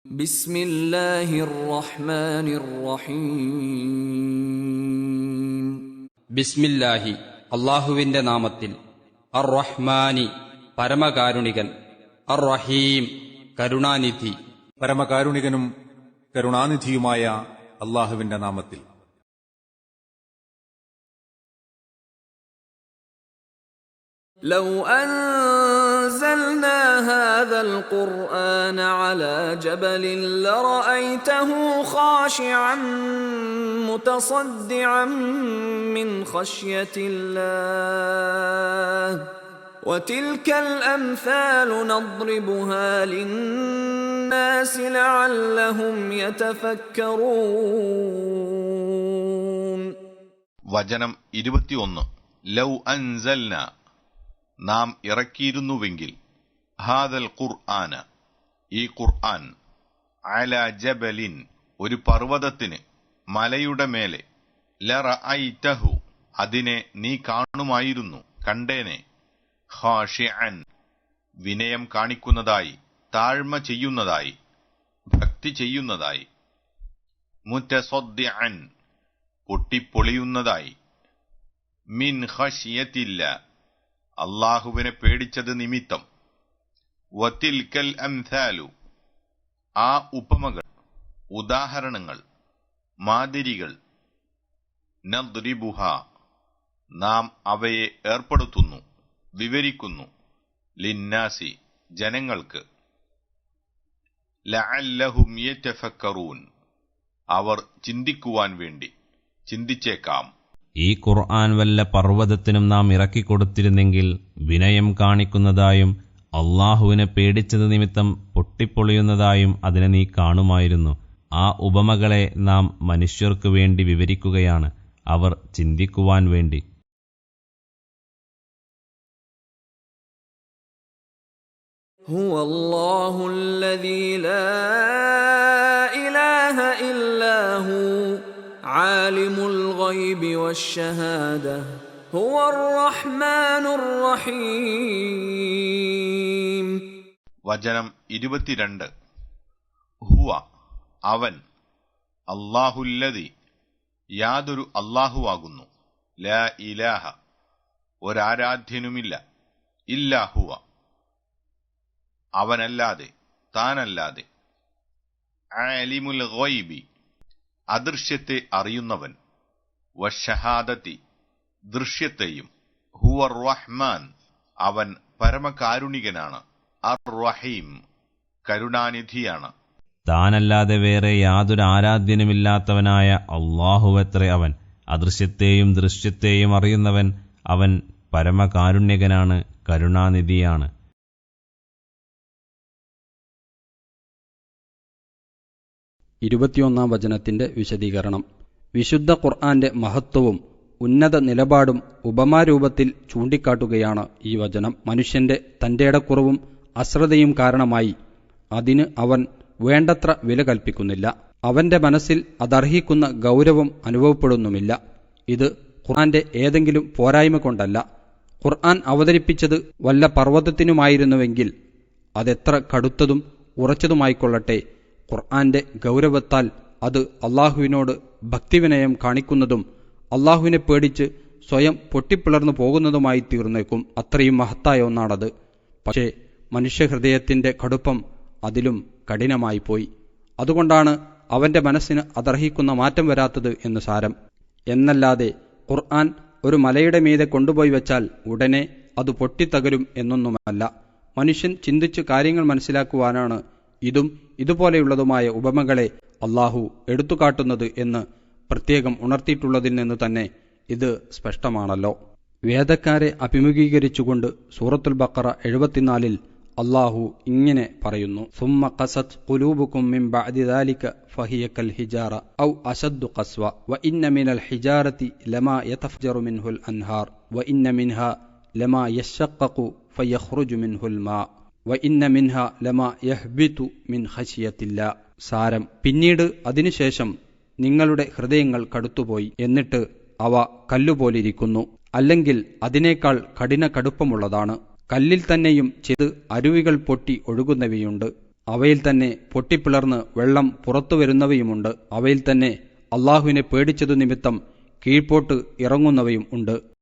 بسم الله الرحمن الرحيم ബിസ്മില്ലാഹി അല്ലാഹുവിന്റെ നാമത്തിൽ. അർ റഹ്മാനി പരമകാരുണികൻ, അർ റഹീം കരുണാനിധി. പരമകാരുണികനും കരുണാനിധിയുമായ അല്ലാഹുവിന്റെ നാമത്തിൽ. لو أنزلنا هذا القرآن على جبل لرأيته خاشعا متصدعا من خشية الله وتلك الأمثال نضربها للناس لعلهم يتفكرون. വചനം 21. ലൗ അൻസൽന, നാം ഇറക്കിയിരുന്നുവെങ്കിൽ, ഹാദൽ ഖുർആന, ഈ ഖുർആൻ, അല ജബലിൻ, ഒരു പർവ്വതത്തിന്, മലയുടെ മേലെ, ലറഅയ്തഹു, അതിനെ നീ കാണുമായിരുന്നു, കണ്ടേനെ, ഖാശിഅൻ, വിനയം കാണിക്കുന്നതായി, താഴ്മ ചെയ്യുന്നതായി, ഭക്തി ചെയ്യുന്നതായി, മുതസദ്ദിഅൻ, പൊട്ടിപ്പൊളിയുന്നതായി, മിൻ ഖശിയത്തില്ല, അല്ലാഹുവിനെ പേടിച്ചത് നിമിത്തം, വതിൽകൽ അംസാലു, ആ ഉപമകൾ, ഉദാഹരണങ്ങൾ, മാതിരികൾ, നദ്രിബുഹ, നാം അവയെ ഏർപ്പെടുത്തുന്നു, വിവരിക്കുന്നു, ലിന്നാസി, ജനങ്ങൾക്ക്, ലഅല്ലഹും യതഫക്കറൂൻ, അവർ ചിന്തിക്കുവാൻ വേണ്ടി, ചിന്തിച്ചേക്കാം. ഈ ഖുർആൻ വല്ല പർവ്വതത്തിനും നാം ഇറക്കിക്കൊടുത്തിരുന്നെങ്കിൽ വിനയം കാണിക്കുന്നതായും അള്ളാഹുവിനെ പേടിച്ചത് നിമിത്തം പൊട്ടിപ്പൊളിയുന്നതായും അതിനെ നീ കാണുമായിരുന്നു. ആ ഉപമകളെ നാം മനുഷ്യർക്കു വേണ്ടി വിവരിക്കുകയാണ്, അവർ ചിന്തിക്കുവാൻ വേണ്ടി. هو الله الذي لا إله إلا هو عالم الغيب والشهادة هو الرحمن الرحيم. വചനം 22. ഹുവ, അവൻ, അല്ലാഹുല്ലദി, യാതൊരു അല്ലാഹുവാകുന്നു, ലാ ഇലാഹ, ഒരാരാധ്യനുമില്ല, ഇല്ലാ ഹുവ, അവനല്ലാതെ, താനല്ലാതെ, ആലിമുൽ ഗൈബി, അദൃശ്യത്തെ അറിയുന്നവൻ, വശഹാദത്തി, ദൃശ്യത്തെയും, ഹുവർ റഹ്മാൻ, അവൻ പരമകാരുണികനാണ്, അർ റഹീം, കരുണാനിധിയാണ്. താനല്ലാതെ വേറെ യാതൊരു ആരാധ്യനുമില്ലാത്തവനായ അള്ളാഹുവത്രേ അവൻ, അദൃശ്യത്തെയും ദൃശ്യത്തെയും അറിയുന്നവൻ, അവൻ പരമകാരുണ്യകനാണ്, കരുണാനിധിയാണ്. ഇരുപത്തിയൊന്നാം വചനത്തിന്റെ വിശദീകരണം. വിശുദ്ധ ഖുർആന്റെ മഹത്വവും ഉന്നത നിലപാടും ഉപമാരൂപത്തിൽ ചൂണ്ടിക്കാട്ടുകയാണ് ഈ വചനം. മനുഷ്യന്റെ തന്റേടക്കുറവും അശ്രദ്ധയും കാരണമായി അതിന് അവൻ വേണ്ടത്ര വില കൽപ്പിക്കുന്നില്ല. അവന്റെ മനസ്സിൽ അതർഹിക്കുന്ന ഗൗരവം അനുഭവപ്പെടുന്നുമില്ല. ഇത് ഖുർആന്റെ ഏതെങ്കിലും പോരായ്മ കൊണ്ടല്ല. ഖുർആൻ അവതരിപ്പിച്ചത് വല്ല പർവ്വതത്തിനുമായിരുന്നുവെങ്കിൽ അതെത്ര കടുത്തതും ഉറച്ചതുമായിക്കൊള്ളട്ടെ, ഖുർആന്റെ ഗൗരവത്താൽ അത് അള്ളാഹുവിനോട് ഭക്തിവിനയം കാണിക്കുന്നതും അള്ളാഹുവിനെ പേടിച്ച് സ്വയം പൊട്ടിപ്പിളർന്നു പോകുന്നതുമായി തീർന്നേക്കും. അത്രയും മഹത്തായ ഒന്നാണത്. പക്ഷേ മനുഷ്യഹൃദയത്തിന്റെ കടുപ്പം അതിലും കഠിനമായിപ്പോയി. അതുകൊണ്ടാണ് അവന്റെ മനസ്സിന് അതർഹിക്കുന്ന മാറ്റം വരാത്തത് എന്ന് സാരം. എന്നല്ലാതെ ഖുർആൻ ഒരു മലയുടെ മീതെ കൊണ്ടുപോയി വെച്ചാൽ ഉടനെ അത് പൊട്ടിത്തകരും എന്നൊന്നുമല്ല. മനുഷ്യൻ ചിന്തിച്ച് കാര്യങ്ങൾ മനസ്സിലാക്കുവാനാണ് ഇതും ഇതുപോലെയുള്ളതുമായ ഉപമകളെ അള്ളാഹു എടുത്തുകാട്ടുന്നത് എന്ന് പ്രത്യേകം ഉണർത്തിയിട്ടുള്ളതിൽ നിന്ന് തന്നെ ഇത് സ്പഷ്ടമാണല്ലോ. വേദക്കാരെ അഭിമുഖീകരിച്ചുകൊണ്ട് സൂറത്തുൽ ബഖറ 74 അള്ളാഹു ഇങ്ങനെ പറയുന്നു: സുമ്മ ഖസത് ഖുലൂബുകും മിൻ ബഅദി ദാലിക ഫഹിയ കൽ ഹിജാറ ഔ അശദ്ദു ഖസ്വ വ ഇന്ന മിനൽ ഹിജാറതി ലമാ യതഫജറു മിൻഹുൽ അൻഹാർ വ ഇന്ന മിൻഹാ ലമാ യശഖഖു ഫയഖ്റുജു മിൻഹുൽ മാ വ ഇന്ന മിൻഹാ ലമാ യഹ്ബിതു മിൻ ഖശിയത്തില്ലാ. സാരം: പിന്നീട് അതിനുശേഷം നിങ്ങളുടെ ഹൃദയങ്ങൾ കടുത്തുപോയി, എന്നിട്ട് അവ കല്ലുപോലിരിക്കുന്നു, അല്ലെങ്കിൽ അതിനേക്കാൾ കഠിന കടുപ്പമുള്ളതാണ്. കല്ലിൽ തന്നെയും ചെയ്ത് അരുവികൾ പൊട്ടി ഒഴുകുന്നവയുണ്ട്. അവയിൽ തന്നെ പൊട്ടിപ്പിളർന്ന് വെള്ളം പുറത്തു വരുന്നവയുമുണ്ട്. അവയിൽ തന്നെ അള്ളാഹുവിനെ പേടിച്ചതു നിമിത്തം കീഴ്പോട്ട് ഇറങ്ങുന്നവയും ഉണ്ട്.